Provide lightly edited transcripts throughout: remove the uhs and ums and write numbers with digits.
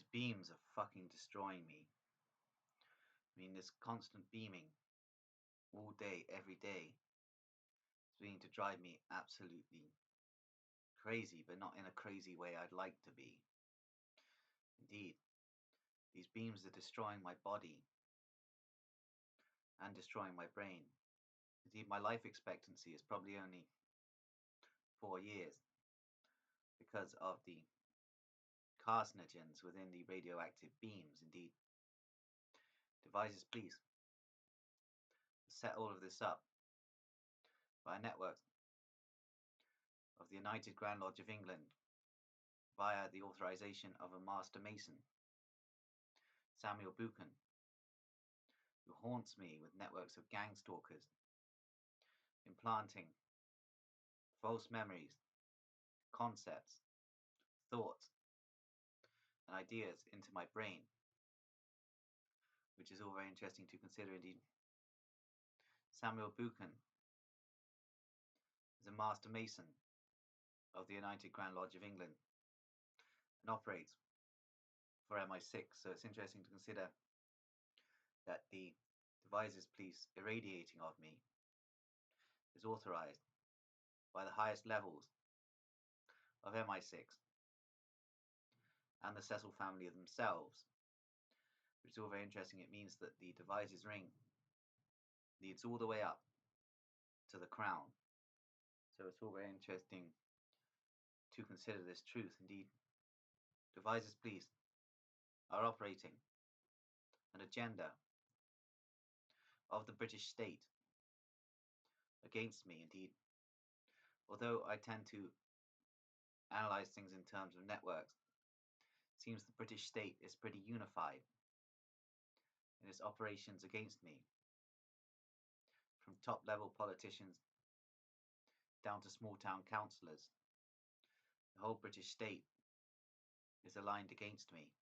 These beams are fucking destroying me. I mean, this constant beaming all day, every day, is beginning to drive me absolutely crazy, but not in a crazy way I'd like to be. Indeed, these beams are destroying my body and destroying my brain. Indeed, my life expectancy is probably only 4 years because of the carcinogens within the radioactive beams. Indeed, devices, please set all of this up by a network of the United Grand Lodge of England via the authorization of a Master Mason, Samuel Buchan, who haunts me with networks of gang stalkers, implanting false memories, concepts, thoughts, and ideas into my brain, which is all very interesting to consider indeed. Samuel Buchan is a Master Mason of the United Grand Lodge of England and operates for MI6, so it's interesting to consider that the devices police irradiating of me is authorized by the highest levels of MI6 and the Cecil family themselves, which is all very interesting. It means that the devices ring leads all the way up to the crown. So it's all very interesting to consider this truth. Indeed, devices police are operating an agenda of the British state against me. Indeed, although I tend to analyze things in terms of networks, it seems the British state is pretty unified in its operations against me, from top level politicians down to small town councillors. The whole British state is aligned against me.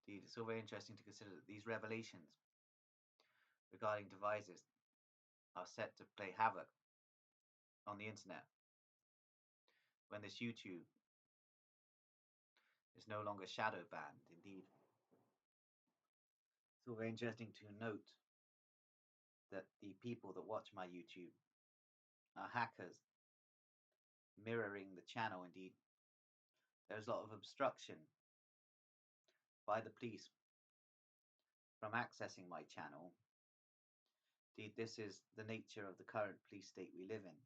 Indeed, it's all very interesting to consider that these revelations regarding devices are set to play havoc on the internet when this YouTube is no longer shadow banned. Indeed, it's all very interesting to note that the people that watch my YouTube are hackers mirroring the channel. Indeed, there's a lot of obstruction by the police from accessing my channel. Indeed, this is the nature of the current police state we live in.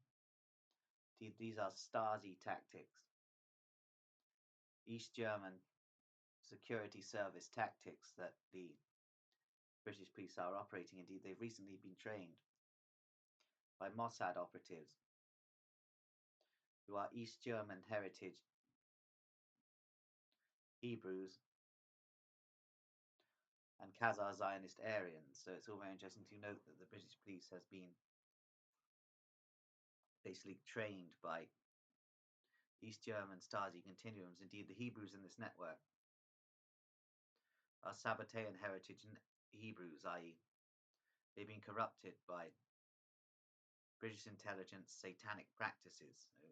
Indeed, these are Stasi tactics, East German security service tactics that the British police are operating. Indeed, they've recently been trained by Mossad operatives who are East German heritage Hebrews and Khazar Zionist Aryans. So it's all very interesting to note that the British police has been basically trained by East German Stasi continuums. Indeed, the Hebrews in this network are Sabbatean heritage Hebrews, i.e., they've been corrupted by British intelligence satanic practices. So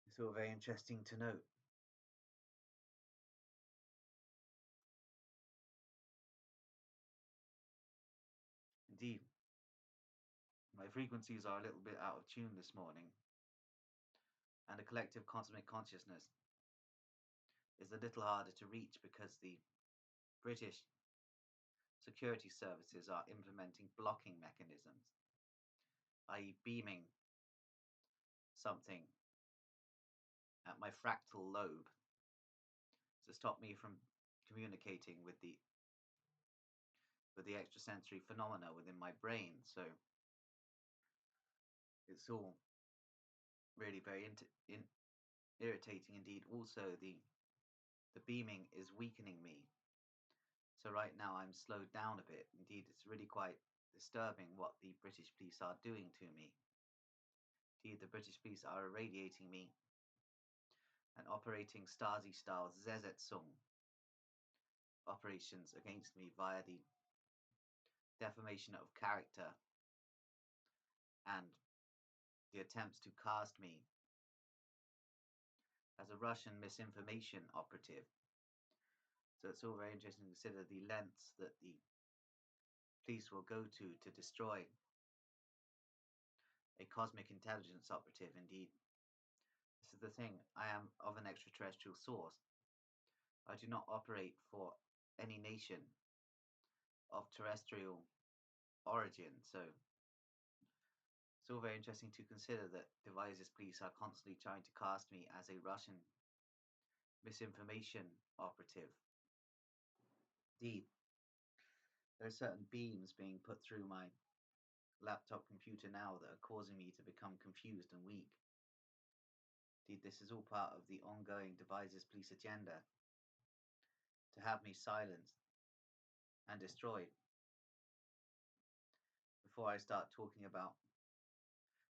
it's all very interesting to note. Indeed, my frequencies are a little bit out of tune this morning, and the collective cosmic consciousness is a little harder to reach because the British security services are implementing blocking mechanisms, i.e., beaming something at my fractal lobe to stop me from communicating with the extrasensory phenomena within my brain. So it's all really very irritating indeed. Also, the beaming is weakening me. So right now I'm slowed down a bit. Indeed, it's really quite disturbing what the British police are doing to me. Indeed, the British police are irradiating me and operating Stasi-style Zesetzung operations against me via the defamation of character and the attempts to cast me as a Russian misinformation operative. So it's all very interesting to consider the lengths that the police will go to destroy a cosmic intelligence operative. Indeed, this is the thing. I am of an extraterrestrial source. I do not operate for any nation of terrestrial origin. So it's all very interesting to consider that Devices Police are constantly trying to cast me as a Russian misinformation operative. Indeed, there are certain beams being put through my laptop computer now that are causing me to become confused and weak. Indeed, this is all part of the ongoing Devices Police agenda to have me silenced and destroyed before I start talking about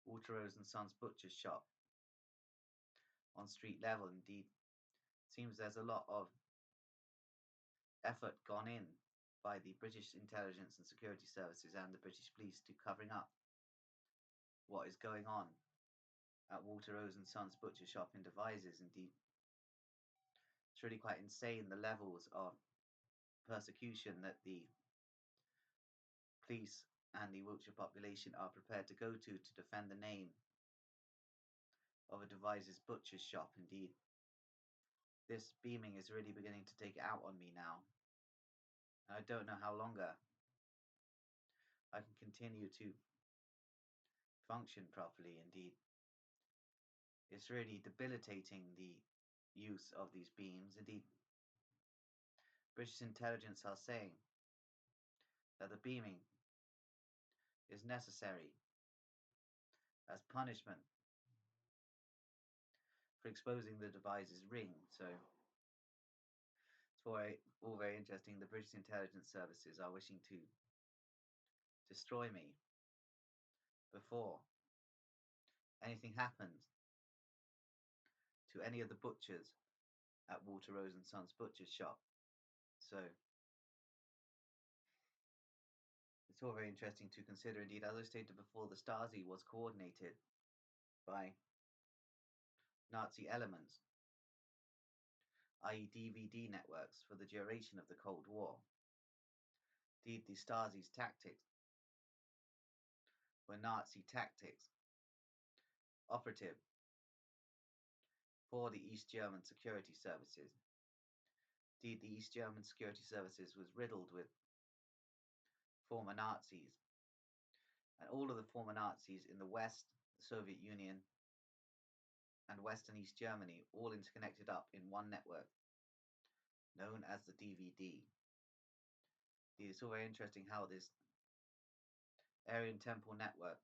Waterrose and Sons Butcher's Shop on street level. Indeed, it seems there's a lot of effort gone in by the British intelligence and security services and the British police to covering up what is going on at Waterrose and Sons Butcher Shop in Devizes. Indeed, it's really quite insane the levels of persecution that the police and the Wiltshire population are prepared to go to defend the name of a Devizes butcher's shop. Indeed, this beaming is really beginning to take out on me now. I don't know how longer I can continue to function properly. Indeed, it's really debilitating, the use of these beams. Indeed, British intelligence are saying that the beaming is necessary as punishment for exposing the Devizes ring. So it's all very interesting. The British intelligence services are wishing to destroy me before anything happens to any of the butchers at Waterrose and Sons Butcher's Shop. So it's all very interesting to consider. Indeed, as I stated before, the Stasi was coordinated by Nazi elements, i.e. DVD networks, for the duration of the Cold War. Indeed, the Stasi's tactics were Nazi tactics operative for the East German security services. Indeed, the East German security services was riddled with former Nazis, and all of the former Nazis in the West, the Soviet Union, and West and East Germany all interconnected up in one network known as the DVD. It's all very interesting how this Aryan temple network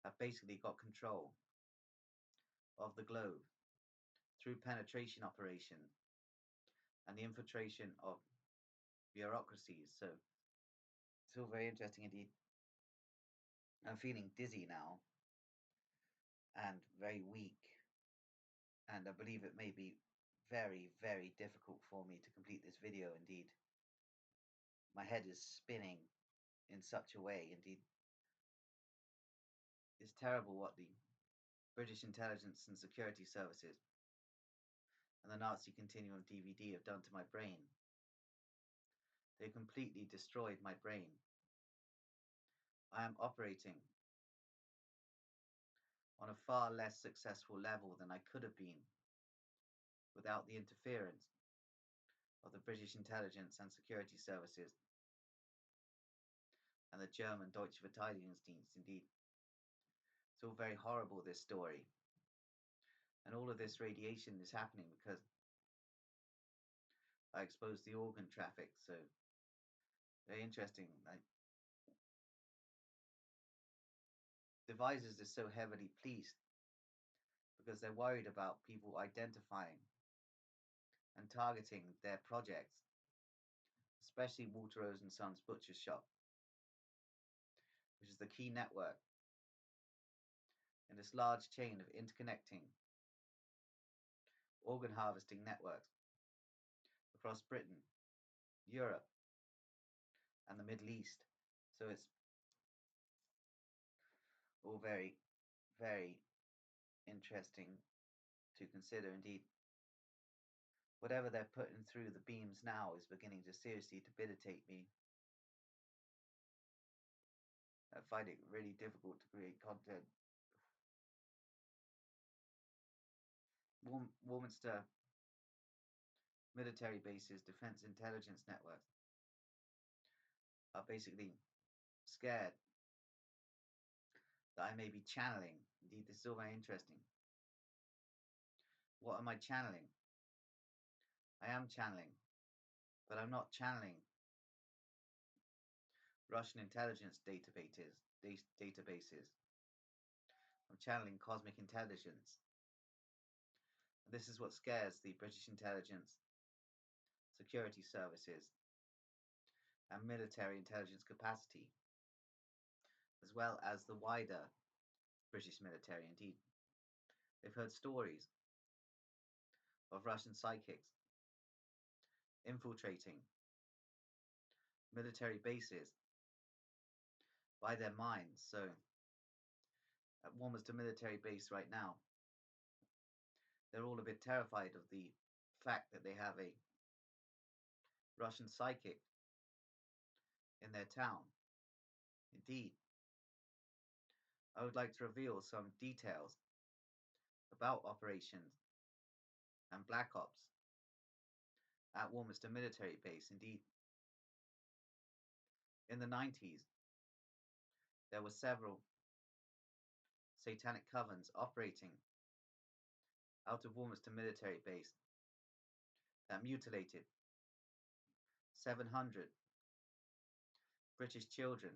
have basically got control of the globe through penetration operations and the infiltration of bureaucracies. So it's all very interesting indeed. I'm feeling dizzy now and very weak, and I believe it may be very, very difficult for me to complete this video. Indeed, my head is spinning in such a way. Indeed, it's terrible what the British intelligence and security services and the Nazi Continuum DVD have done to my brain. They completely destroyed my brain. I am operating on a far less successful level than I could have been without the interference of the British intelligence and security services and the German Deutsche Verteidigungsdienst. Indeed, it's all very horrible, this story. And all of this radiation is happening because I exposed the organ traffic. So very interesting. Devices is so heavily policed because they're worried about people identifying and targeting their projects, especially Waterrose and Sons Butcher's Shop, which is the key network in this large chain of interconnecting organ harvesting networks across Britain, Europe, and the Middle East. So it's all very, very interesting to consider. Indeed, whatever they're putting through the beams now is beginning to seriously debilitate me. I find it really difficult to create content. Warminster military bases, defense intelligence networks are basically scared that I may be channeling. Indeed, this is all very interesting. What am I channeling? I am channeling, but I'm not channeling Russian intelligence databases. I'm channeling cosmic intelligence. And this is what scares the British intelligence, security services, and military intelligence capacity, as well as the wider British military. Indeed, they've heard stories of Russian psychics infiltrating military bases by their minds. So, at Warminster military base right now, they're all a bit terrified of the fact that they have a Russian psychic in their town. Indeed, I would like to reveal some details about operations and Black Ops at Warminster military base. Indeed, in the 90s, there were several satanic covens operating out of Warminster military base that mutilated 700 British children.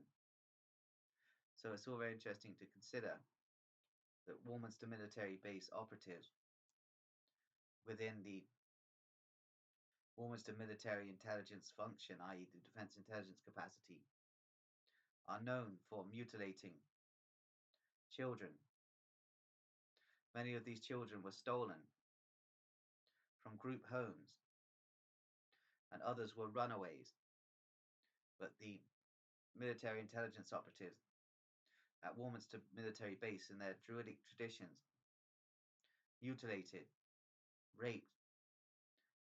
So it's all very interesting to consider that Warminster military base operatives within the Warminster military intelligence function, i.e. the defense intelligence capacity, are known for mutilating children. Many of these children were stolen from group homes and others were runaways. But the military intelligence operatives at Warminster military base, in their druidic traditions, mutilated, raped,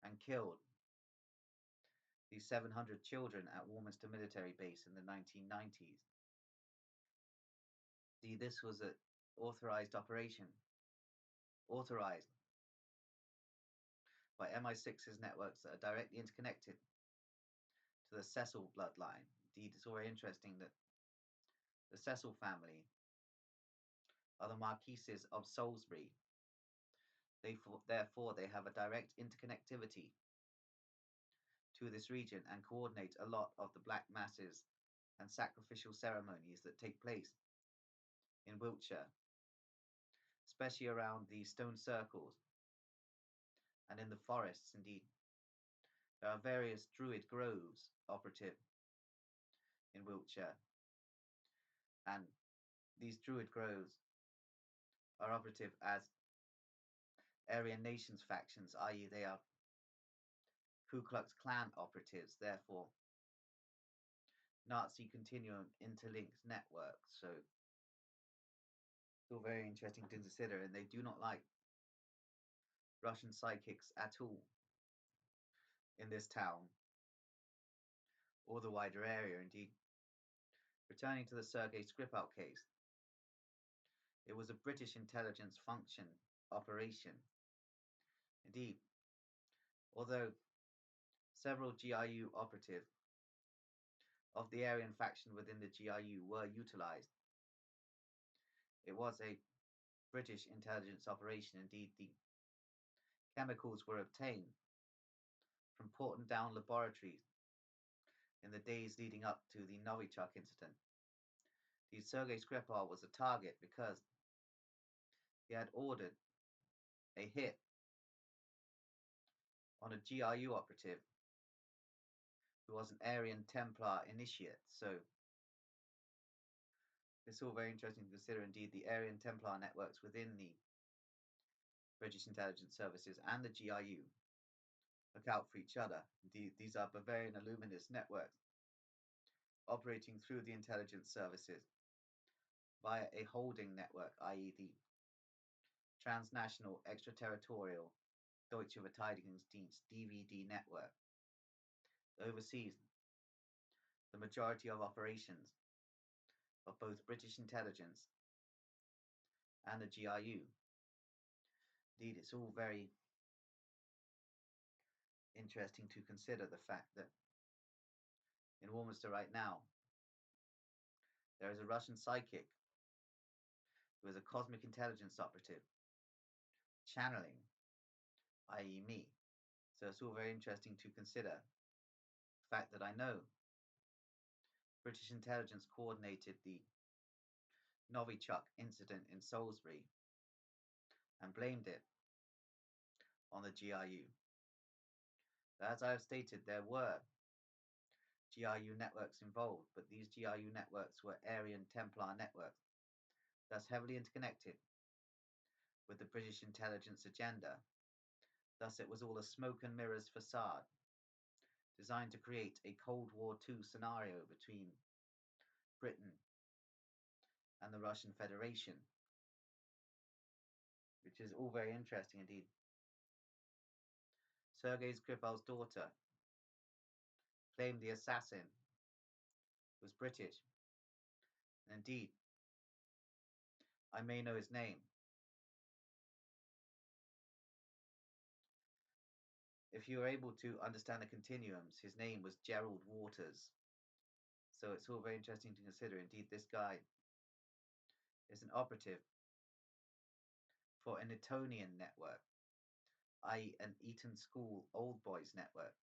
and killed these 700 children at Warminster military base in the 1990s. See, this was an authorized operation, authorized by MI6's networks that are directly interconnected to the Cecil bloodline. Indeed, it's very interesting that the Cecil family are the Marquises of Salisbury. Therefore, they have a direct interconnectivity to this region and coordinate a lot of the black masses and sacrificial ceremonies that take place in Wiltshire, especially around the stone circles and in the forests. Indeed, there are various druid groves operative in Wiltshire, and these druid groves are operative as Aryan nations factions, i.e. they are Ku Klux Klan operatives, therefore Nazi continuum interlinked networks. So still very interesting to consider, and they do not like Russian psychics at all in this town or the wider area. Indeed, returning to the Sergei Skripal case, it was a British intelligence function operation. Indeed, although several GRU operatives of the Aryan faction within the GRU were utilized, it was a British intelligence operation. Indeed, the chemicals were obtained from Porton Down laboratories in the days leading up to the Novichok incident. The Sergei Skripal was a target because he had ordered a hit on a GRU operative who was an Aryan Templar initiate. So it's all very interesting to consider. Indeed, the Aryan Templar networks within the British intelligence services and the GRU look out for each other. Indeed, these are Bavarian Illuminist networks operating through the intelligence services via a holding network, i.e. the transnational extraterritorial Deutsche Verteidigungsdienst DVD network that oversees the majority of operations of both British intelligence and the GRU. Indeed, it's all very interesting to consider the fact that in Warminster right now, there is a Russian psychic who is a cosmic intelligence operative, channeling, i.e. me. So it's all very interesting to consider the fact that I know British intelligence coordinated the Novichok incident in Salisbury and blamed it on the GRU. As I have stated, there were GRU networks involved, but these GRU networks were Aryan Templar networks, thus heavily interconnected with the British intelligence agenda. Thus it was all a smoke and mirrors facade, designed to create a Cold War II scenario between Britain and the Russian Federation, which is all very interesting indeed. Sergei Skripal's daughter claimed the assassin was British. And indeed, I may know his name. If you are able to understand the continuums, his name was Gerald Waters. So it's all very interesting to consider. Indeed, this guy is an operative for an Etonian network, i.e. an Eton School Old Boys network,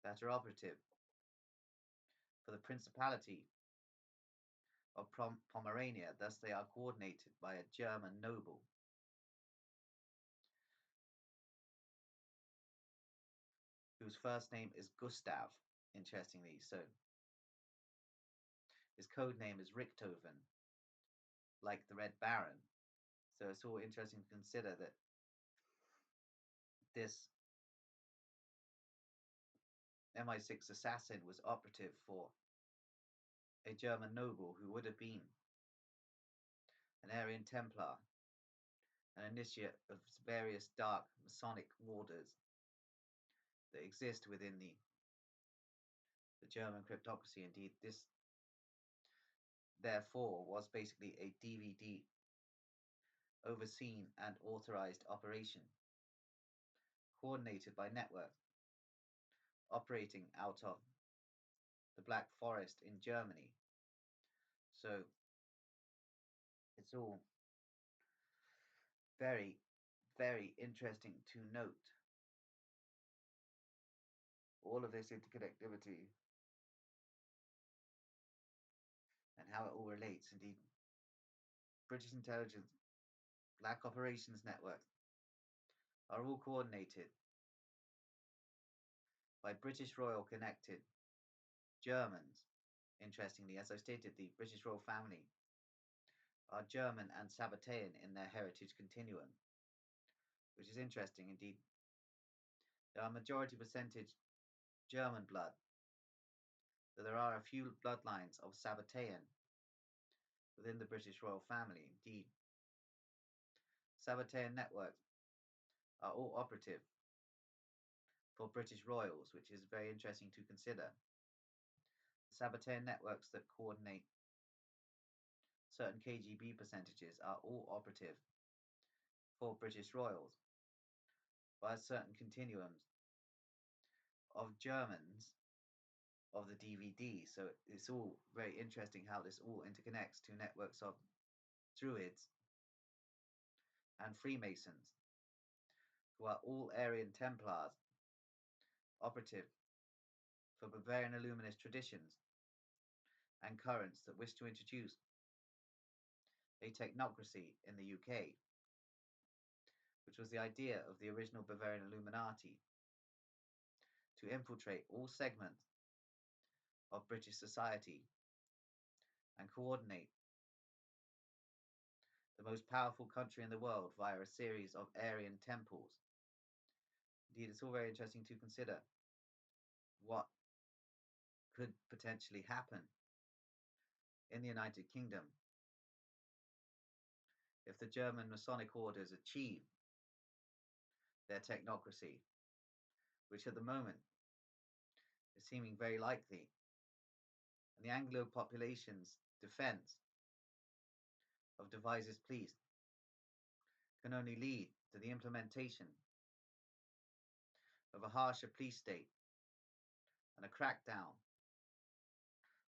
that are operative for the Principality of Pomerania. Thus they are coordinated by a German noble. Whose first name is Gustav, interestingly. So his code name is Richthofen, like the Red Baron. So it's all interesting to consider that this MI6 assassin was operative for a German noble who would have been an Aryan Templar, an initiate of various dark Masonic orders that exist within the German cryptocracy. Indeed, this therefore was basically a DVD overseen and authorized operation, coordinated by networks operating out of the Black Forest in Germany. So it's all very, very interesting to note all of this interconnectivity and how it all relates. Indeed, British intelligence, Black Operations Network are all coordinated by British Royal connected Germans. Interestingly, as I stated, the British royal family are German and Sabbatean in their heritage continuum, which is interesting indeed. There are majority percentage German blood, though there are a few bloodlines of Sabbatean within the British royal family. Indeed, Sabbatean networks are all operative for British royals, which is very interesting to consider. Sabbatean networks that coordinate certain KGB percentages are all operative for British royals by certain continuums of Germans of the DVD. So it's all very interesting how this all interconnects to networks of Druids and Freemasons, who are all Aryan Templars, operative for Bavarian Illuminist traditions and currents that wish to introduce a technocracy in the UK, which was the idea of the original Bavarian Illuminati, to infiltrate all segments of British society and coordinate the most powerful country in the world via a series of Aryan temples. Indeed, it's all very interesting to consider what could potentially happen in the United Kingdom if the German Masonic orders achieve their technocracy, which at the moment is seeming very likely, and the Anglo population's defense of devices pleased can only lead to the implementation of a harsher police state and a crackdown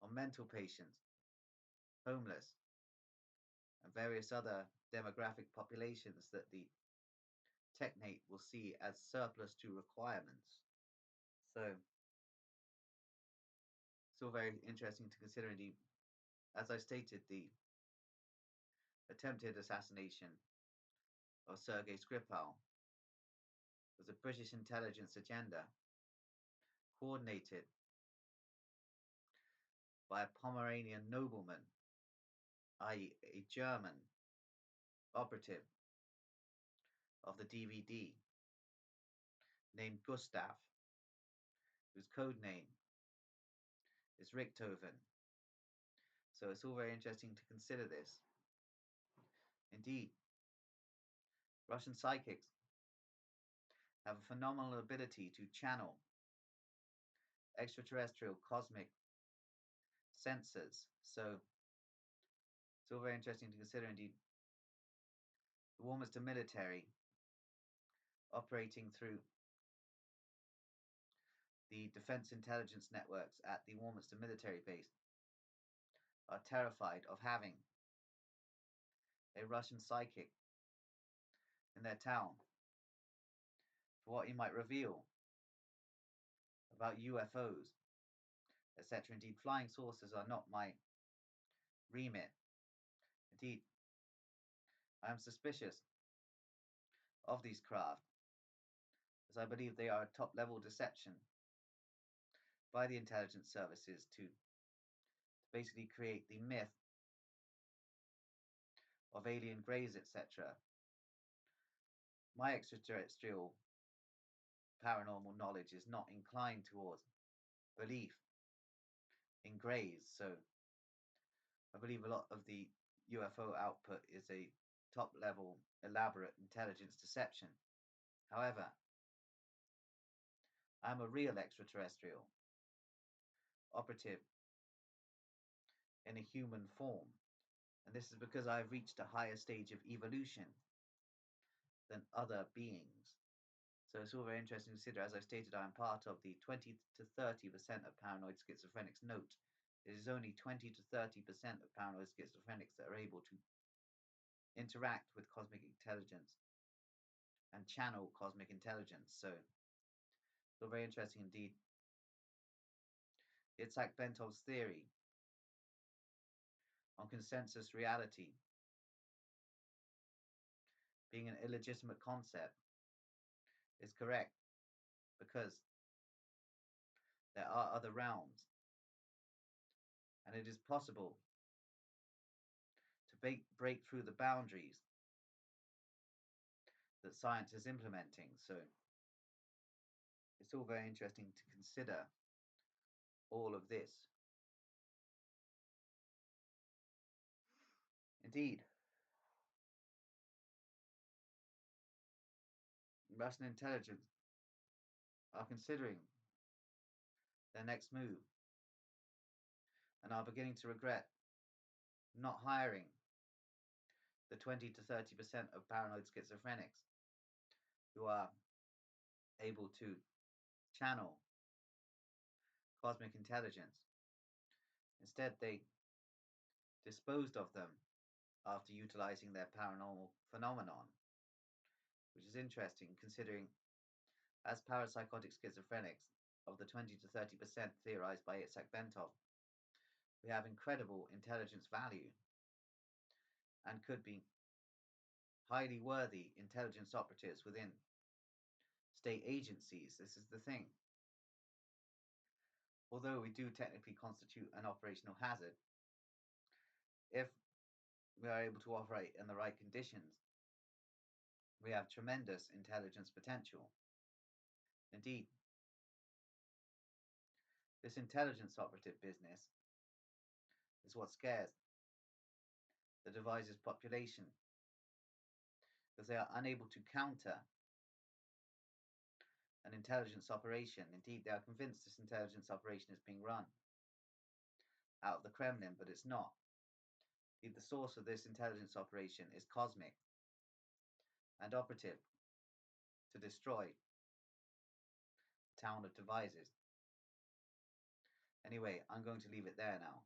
on mental patients, homeless, and various other demographic populations that the technate will see as surplus to requirements. So it's all very interesting to consider indeed. As I stated, the attempted assassination of Sergei Skripal was a British intelligence agenda coordinated by a Pomeranian nobleman, i.e. a German operative of the DVD named Gustav, whose code name is Richthofen. So it's all very interesting to consider this. Indeed, Russian psychics have a phenomenal ability to channel extraterrestrial cosmic sensors. So it's all very interesting to consider indeed. The Warminster military operating through the defense intelligence networks at the Warminster military base are terrified of having a Russian psychic in their town for what he might reveal about UFOs, etc. Indeed, flying saucers are not my remit. Indeed, I am suspicious of these craft, as I believe they are a top-level deception by the intelligence services to basically create the myth of alien greys, etc. My extraterrestrial paranormal knowledge is not inclined towards belief in greys, so I believe a lot of the UFO output is a top-level, elaborate intelligence deception. However, I am a real extraterrestrial operative in a human form, and this is because I have reached a higher stage of evolution than other beings. So it's all very interesting to consider. As I stated, I am part of the 20 to 30% of paranoid schizophrenics. Note, it is only 20 to 30% of paranoid schizophrenics that are able to interact with cosmic intelligence and channel cosmic intelligence. So it's all very interesting indeed. Itzhak Bentov's theory on consensus reality being an illegitimate concept is correct, because there are other realms, and it is possible to break through the boundaries that science is implementing. So it's all very interesting to consider all of this. Indeed, Russian intelligence are considering their next move and are beginning to regret not hiring the 20 to 30% of paranoid schizophrenics who are able to channel cosmic intelligence. Instead, they disposed of them after utilizing their paranormal phenomenon, which is interesting considering, as parapsychotic schizophrenics of the 20 to 30% theorized by Itzhak Bentov, we have incredible intelligence value and could be highly worthy intelligence operatives within state agencies. This is the thing. Although we do technically constitute an operational hazard, if we are able to operate in the right conditions, we have tremendous intelligence potential. Indeed, this intelligence operative business is what scares the devices population because they are unable to counter an intelligence operation. Indeed, they are convinced this intelligence operation is being run out of the Kremlin, but it's not. Indeed, the source of this intelligence operation is cosmic and operative to destroy the town of Devizes. Anyway, I'm going to leave it there now.